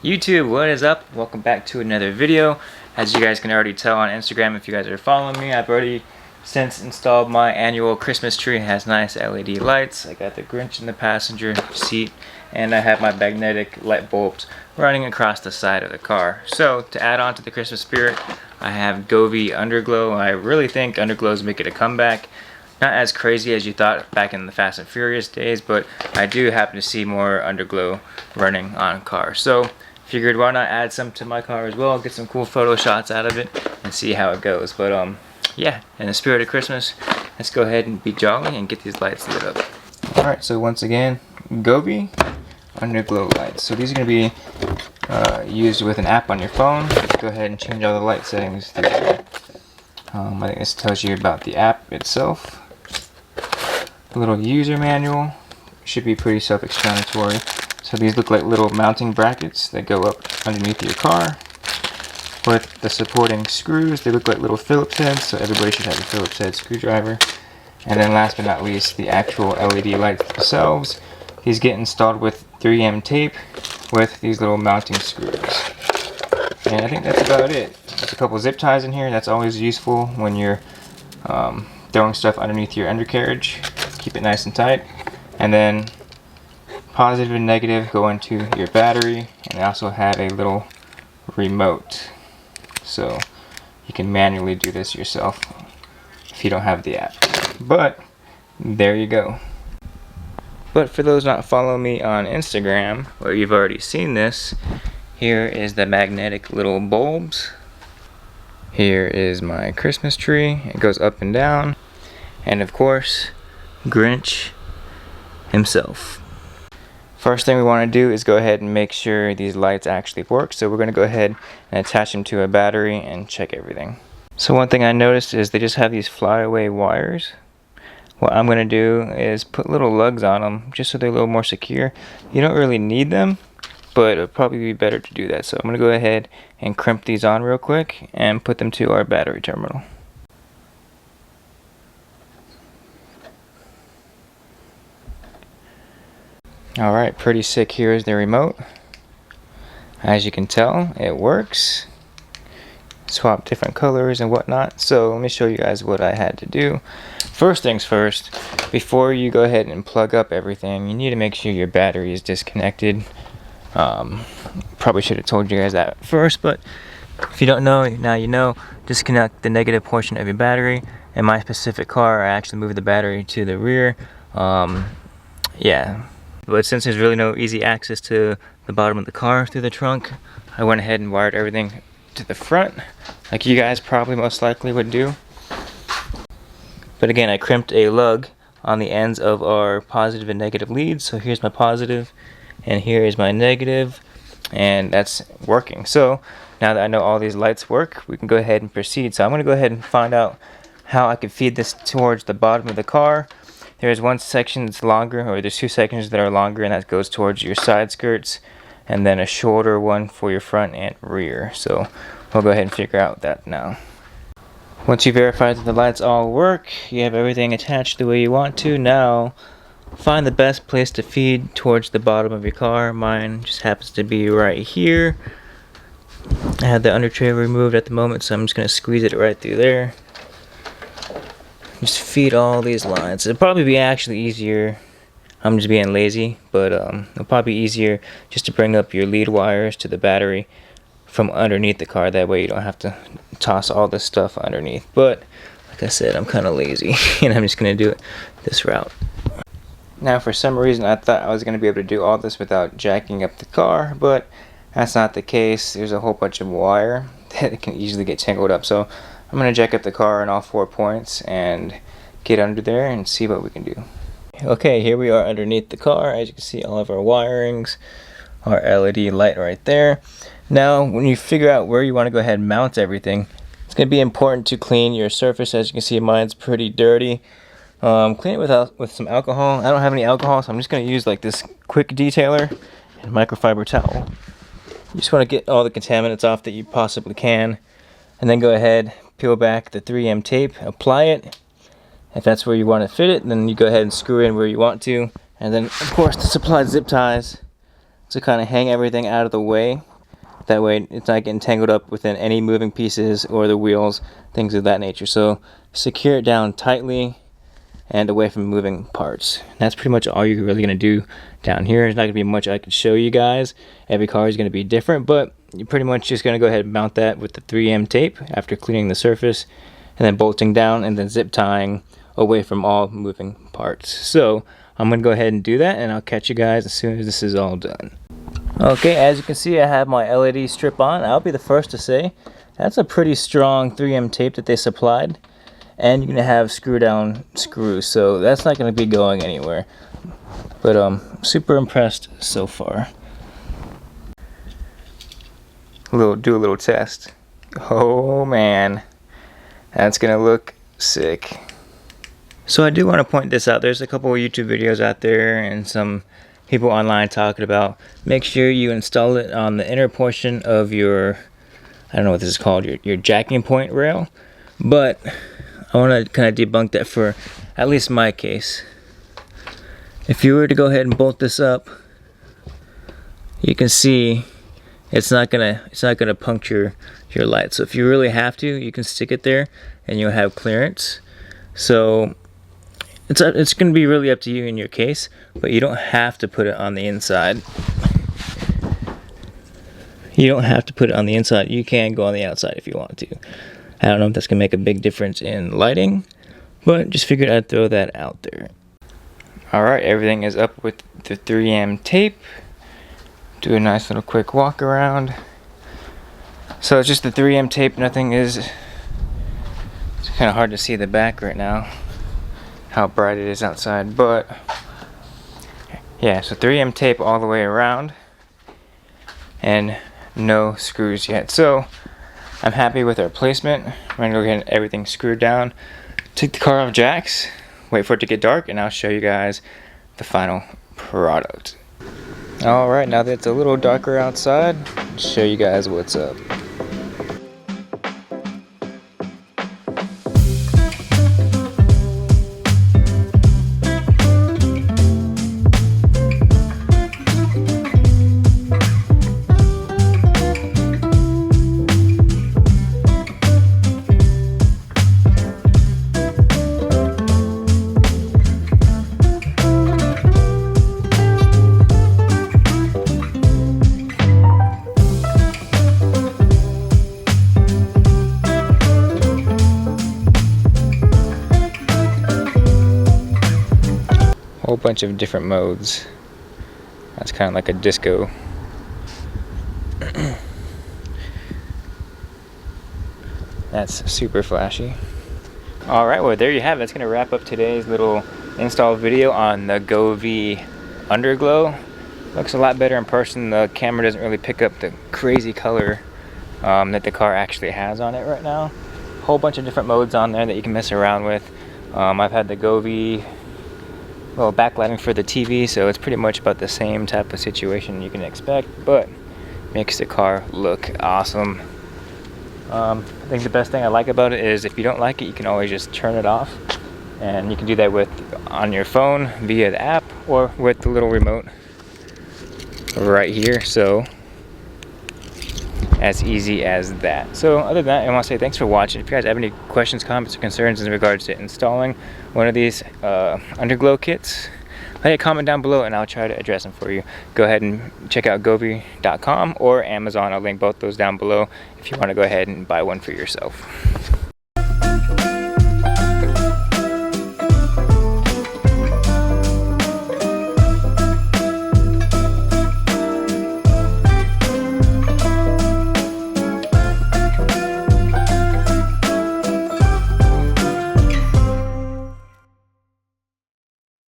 YouTube, what is up? Welcome back to another video. As you guys can already tell on Instagram, if you guys are following me, I've already since installed my annual Christmas tree. It has nice LED lights. I got the Grinch in the passenger seat, and I have my magnetic light bulbs running across the side of the car. So to add on to the Christmas spirit, I have Govee Underglow. I really think Underglow is making a comeback. Not as crazy as you thought back in the Fast and Furious days, but I do happen to see more Underglow running on cars. So figured why not add some to my car as well, get some cool photo shots out of it and see how it goes. But yeah, in the spirit of Christmas, let's go ahead and be jolly and get these lights lit up. Alright, so once again, Govee Underglow lights. So these are going to be used with an app on your phone. Go ahead and change all the light settings through there. I think this tells you about the app itself. A little user manual. Should be pretty self-explanatory. So these look like little mounting brackets that go up underneath your car. With the supporting screws, they look like little Phillips heads, so everybody should have a Phillips head screwdriver. And then last but not least, the actual LED lights themselves. These get installed with 3M tape with these little mounting screws. And I think that's about it. There's a couple zip ties in here. That's always useful when you're throwing stuff underneath your undercarriage. Keep it nice and tight. And then positive and negative go into your battery, and I also have a little remote, so you can manually do this yourself if you don't have the app. But there you go. But for those not following me on Instagram, or you've already seen this, here is the magnetic little bulbs. Here is my Christmas tree. It goes up and down, and of course Grinch himself. First thing we want to do is go ahead and make sure these lights actually work. So we're going to go ahead and attach them to a battery and check everything. So one thing I noticed is they just have these flyaway wires. What I'm going to do is put little lugs on them just so they're a little more secure. You don't really need them, but it'll probably be better to do that. So I'm going to go ahead and crimp these on real quick and put them to our battery terminal. Alright, pretty sick. Here is the remote. As you can tell, it works. Swap different colors and whatnot. So let me show you guys what I had to do. First things first, before you go ahead and plug up everything, you need to make sure your battery is disconnected. Probably should have told you guys that first, but if you don't know, now you know. Disconnect the negative portion of your battery. In my specific car, I actually moved the battery to the rear. Yeah. But since there's really no easy access to the bottom of the car through the trunk, I went ahead and wired everything to the front, like you guys probably most likely would do. But again, I crimped a lug on the ends of our positive and negative leads. So here's my positive, and here is my negative, and that's working. So now that I know all these lights work, we can go ahead and proceed. So I'm going to go ahead and find out how I can feed this towards the bottom of the car. There's one section that's longer, or there's two sections that are longer, and that goes towards your side skirts, and then a shorter one for your front and rear. So we'll go ahead and figure out that now. Once you verify that the lights all work, you have everything attached the way you want to. Now find the best place to feed towards the bottom of your car. Mine just happens to be right here. I had the under tray removed at the moment, so I'm just going to squeeze it right through there. Just feed all these lines. It'll probably be actually easier. I'm just being lazy, but it'll probably be easier just to bring up your lead wires to the battery from underneath the car. That way you don't have to toss all this stuff underneath. But like I said, I'm kind of lazy, and I'm just gonna do it this route. Now, for some reason, I thought I was gonna be able to do all this without jacking up the car, but that's not the case. There's a whole bunch of wire that can easily get tangled up. So I'm going to jack up the car in all 4 points and get under there and see what we can do. Okay, here we are underneath the car. As you can see, all of our wirings, our LED light right there. Now, when you figure out where you want to go ahead and mount everything, it's going to be important to clean your surface. As you can see, mine's pretty dirty. Clean it with some alcohol. I don't have any alcohol, so I'm just going to use like this quick detailer and microfiber towel. You just want to get all the contaminants off that you possibly can, and then go ahead, peel back the 3M tape, apply it. If that's where you want to fit it, then you go ahead and screw in where you want to. And then, of course, the supplied zip ties to kind of hang everything out of the way. That way it's not getting tangled up within any moving pieces or the wheels, things of that nature. So secure it down tightly and away from moving parts. That's pretty much all you're really going to do down here. There's not going to be much I can show you guys. Every car is going to be different, but you're pretty much just going to go ahead and mount that with the 3M tape after cleaning the surface, and then bolting down and then zip tying away from all moving parts. So I'm going to go ahead and do that, and I'll catch you guys as soon as this is all done. Okay, as you can see, I have my LED strip on. I'll be the first to say that's a pretty strong 3M tape that they supplied. And you're going to have screw down screws, so that's not going to be going anywhere. But super impressed so far. Do a little test. Oh man, that's going to look sick. So I do want to point this out. There's a couple of YouTube videos out there and some people online talking about make sure you install it on the inner portion of your, I don't know what this is called, your jacking point rail. But I want to kind of debunk that for at least my case. If you were to go ahead and bolt this up, you can see it's not gonna puncture your light. So if you really have to, you can stick it there and you'll have clearance. So it's gonna be really up to you in your case, but you don't have to put it on the inside. You don't have to put it on the inside. You can go on the outside if you want to. I don't know if that's going to make a big difference in lighting, but just figured I'd throw that out there. Alright, everything is up with the 3M tape. Do a nice little quick walk around. So it's just the 3M tape, nothing is... It's kind of hard to see the back right now, how bright it is outside, but... Yeah, so 3M tape all the way around, and no screws yet. So I'm happy with our placement. I'm going to go get everything screwed down. Take the car off jacks, wait for it to get dark, and I'll show you guys the final product. Alright, now that it's a little darker outside, I'll show you guys what's up. Whole bunch of different modes. That's kind of like a disco. That's super flashy. Alright, well there you have it. That's going to wrap up today's little install video on the Govee Underglow. Looks a lot better in person. The camera doesn't really pick up the crazy color that the car actually has on it right now. Whole bunch of different modes on there that you can mess around with. I've had the Govee backlighting for the TV, so it's pretty much about the same type of situation you can expect, but makes the car look awesome. I think the best thing I like about it is if you don't like it, you can always just turn it off, and you can do that on your phone via the app or with the little remote right here. So as easy as that. So other than that, I want to say thanks for watching. If you guys have any questions, comments, or concerns in regards to installing one of these Underglow kits, leave a comment down below and I'll try to address them for you. Go ahead and check out govee.com or Amazon. I'll link both those down below if you want to go ahead and buy one for yourself.